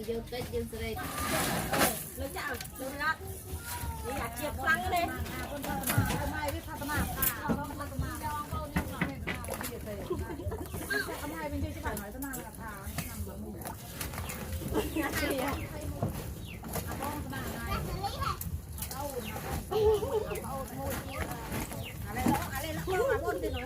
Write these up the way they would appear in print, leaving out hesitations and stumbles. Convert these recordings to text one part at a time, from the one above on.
dương tết dương sợi lớn chảo lớn lắmนี่อยากเจียบครั้งเลยไม่วิพากษ์มาทำไมเป็นชื่อที่ผ่านหายตั้งนานแล้วค่ะนั่งหลังมืออะไรแล้วมาบนดิหนู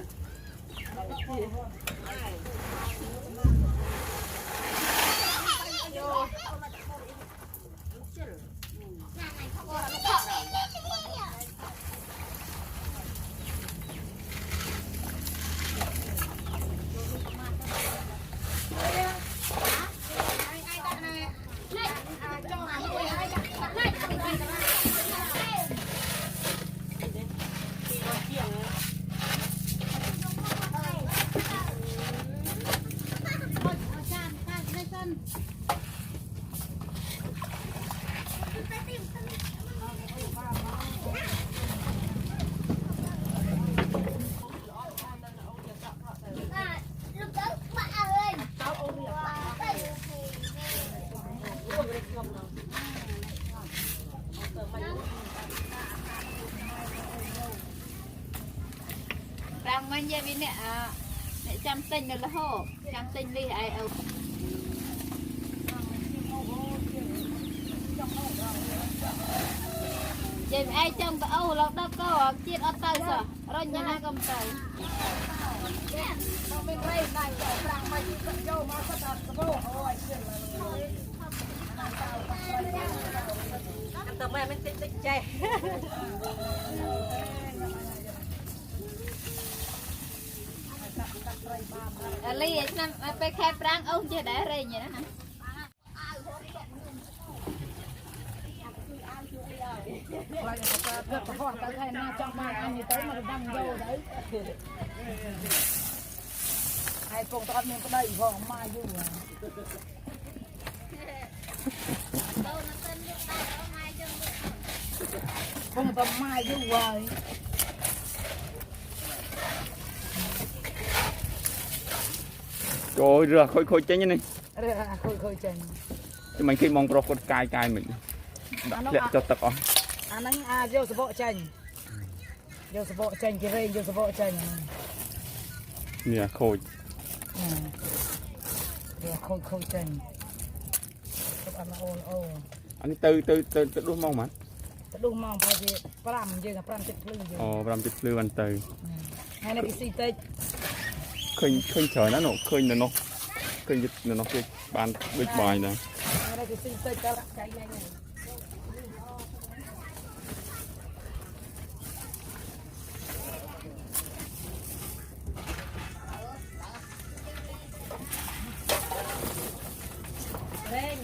đang mang về bên nè chăm tinh rồi là hô chăm tinh đi ai ở chị ai trong cái âu là đó có chiết ở tay sao rồi nhà hai công tay tụi mày mình tích chè Ly nămไปแค่ปรางông chưa để rồi nhỉ hả hai con tao mình có đây vòng mai vui không tao mai vui rồi rồi rửa khôi chén như này khôi chén thì mình khi mong pro con cài mình lẹ cho tập on anh ấy vô số bộ chén cái rên vô số bộ chén nè khôi khôi chén anh từ đuôi mong mà đuôi mong phải gì pram gì là pram chích lư gì pram chích lư anh từ hay là cái xì tết khơi trời nó nổ khơi nó khơi dịch nó cái bàn bịch bài nè đây cái sinh tết cho chạy nhanh này đây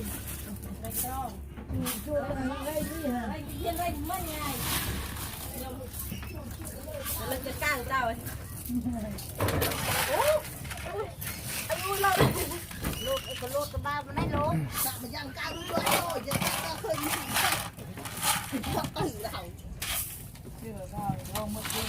đây đâu chua đây gì hả đây mấy ngày lên cái càng đâu lột cái lột cái bao này lột sao mà giăng cao đuôi rồi chứ ta khơi như thế không từ đầu chưa rồi không mất đi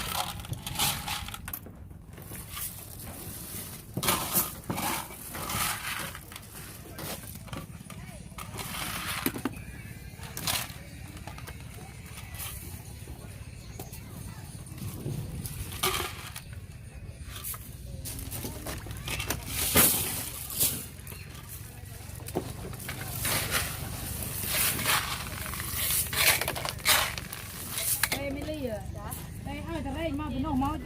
đây ai thằng đây mau nó mau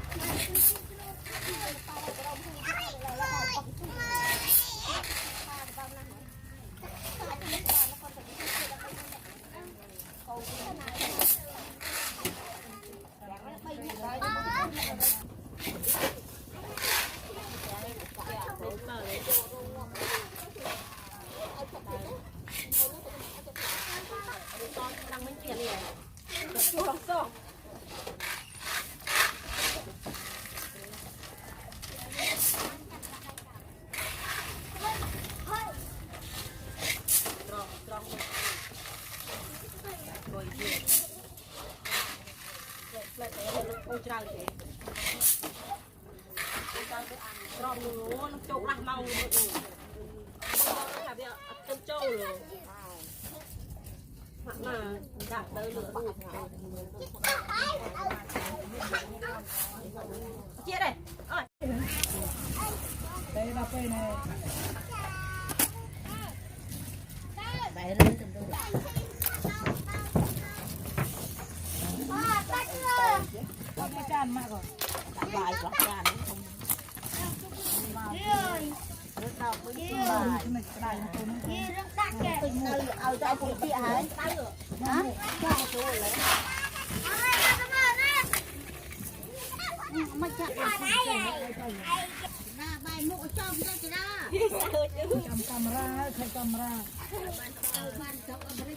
trâu nó trâu ra màu là bây giờ cân trâu mà đặt tới lửa chia đây đây là cây này đấy lên từng đôi con cái chan mà rồi đặt lại quả chan không rất đau với cái bài mình cái nàyเอาใจปุ๋ยเปียหายฮะไม่จับหน้าใบมุกจอมได้จะได้จำกำราใครกำราบ้านเขาเอาไป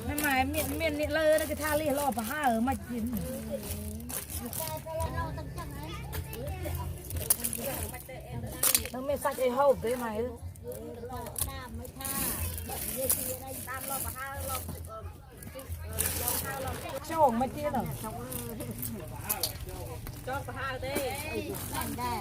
ทำไมเมียนนี่เลยนะก็ท่าเรียรอปะห้ามากินต้องไม่ใส่ไอ้หอบได้ไหมโจ่งมาเจี๊ยเหรอโจ่งปะห้าได้ได้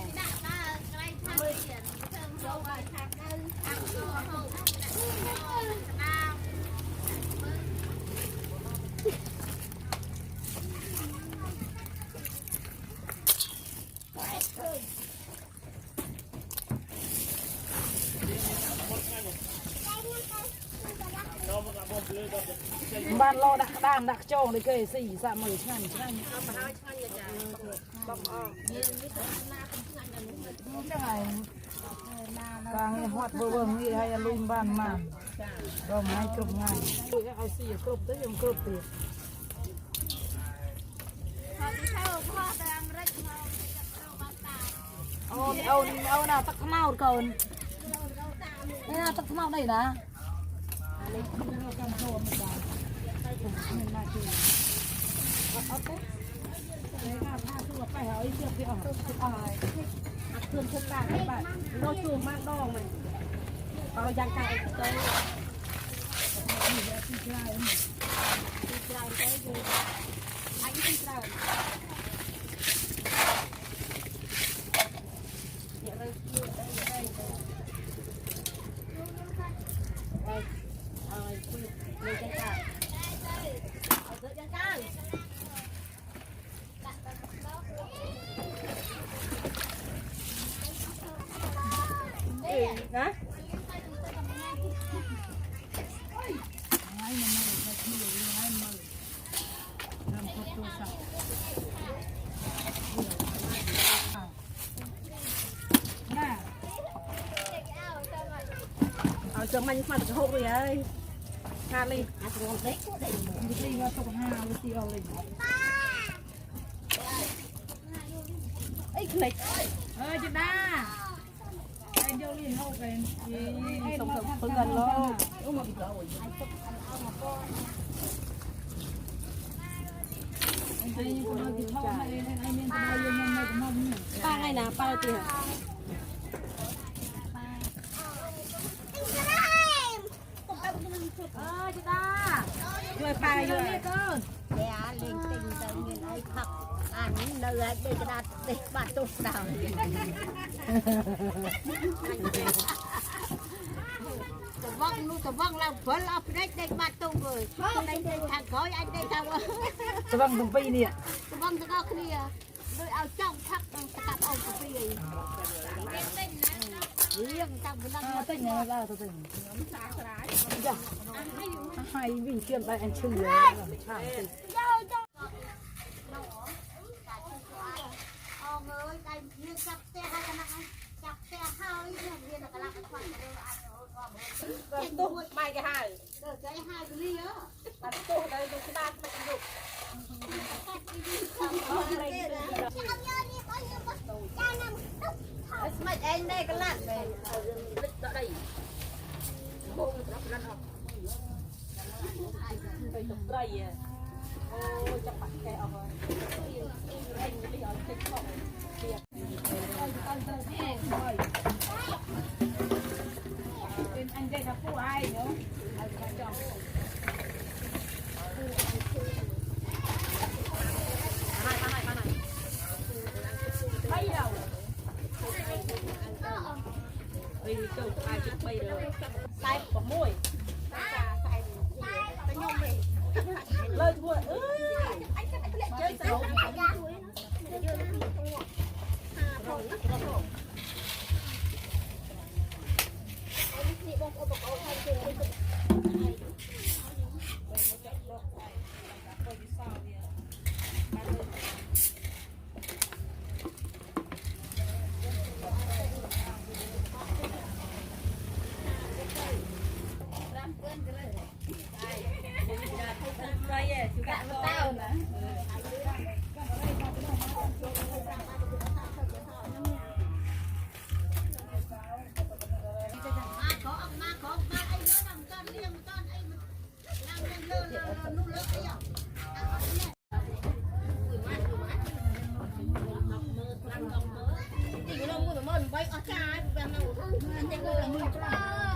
บ้านเราดักด้ามดักโจงเลยเกยสี่สามหมื่นชั่นชั่นจังไงกลางฮอดเบิ่งนี่ให้ลุมบ้านมาก็ไม้กรุบง่ายเอาสี่กรุบได้ยังกรุบตีเอาหน้าตักเมาก่อนนี่หน้าตักเมาได้นะเอาไปเลยค่ะผ้าตัวไปเอาไอ้เชือกที่ออกเครื่องทุกการไปโดนจูมากดองมันเอายางไก่เต้ยตีกลายเต้ยดูอันนี้ตีกลายเดี๋ยวเราเอาไอ้คุยเลยจังจ้าเอาเถอะจังจ้านะเอาจะมันมาจะหกเลยไอ้งานเลยอาจจะลงเล็กก็ได้วิธีว่าต้องห้าวิธีเอาเลยไอ้เล็กจะได้ไอ้เดี๋ยวนี้เขาเป็นส่งเสริมเพื่อนเราป้าไงนะป้าเตี้ยจะได้ช่วยป้าอยู่นี่ก่อนเดี๋ยวเล่นติงจะเงินไอ้ผักอันนี้เนื้อเด็กกระดาษติดบาดตุกดาวจะว่างนู้จะว่างเราเพิ่นเอาไปได้เด็กบาดตุกเลยได้เด็กทางก้อยไอ้เด็กทางว่าจะว่างตรงปีเนี่ยจะว่างจะก็เคลียร์โดยเอาจ้องทักสกัดเอาตรงปีเลี้ยงตั้งบนนั้นเต้นยังไงล่ะตัวเต้นจ้ะให้วิ่งเกี่ยมไปอันชื่อเลยใช่ตู้ไม่ก็ให้ใจให้ไปเยอะตัดตู้เลยดูที่บ้านมันดุไม่เองได้ก็ลั่นเลยได้โบ้รับลั่นออกไปตกไรอ่ะโอ้จะปัดแกเอาเลยเองไม่ยอมเช็คของเป็นอันเด็กกับผู้ไอ้เนาะเอาไปจองมา Bây giờ chồng ai chụp bây giờ sai của môi lời thua chơi sao Hãy subscribe cho kênh Ghiền Mì Gõ để không bỏ lỡ những video hấp dẫn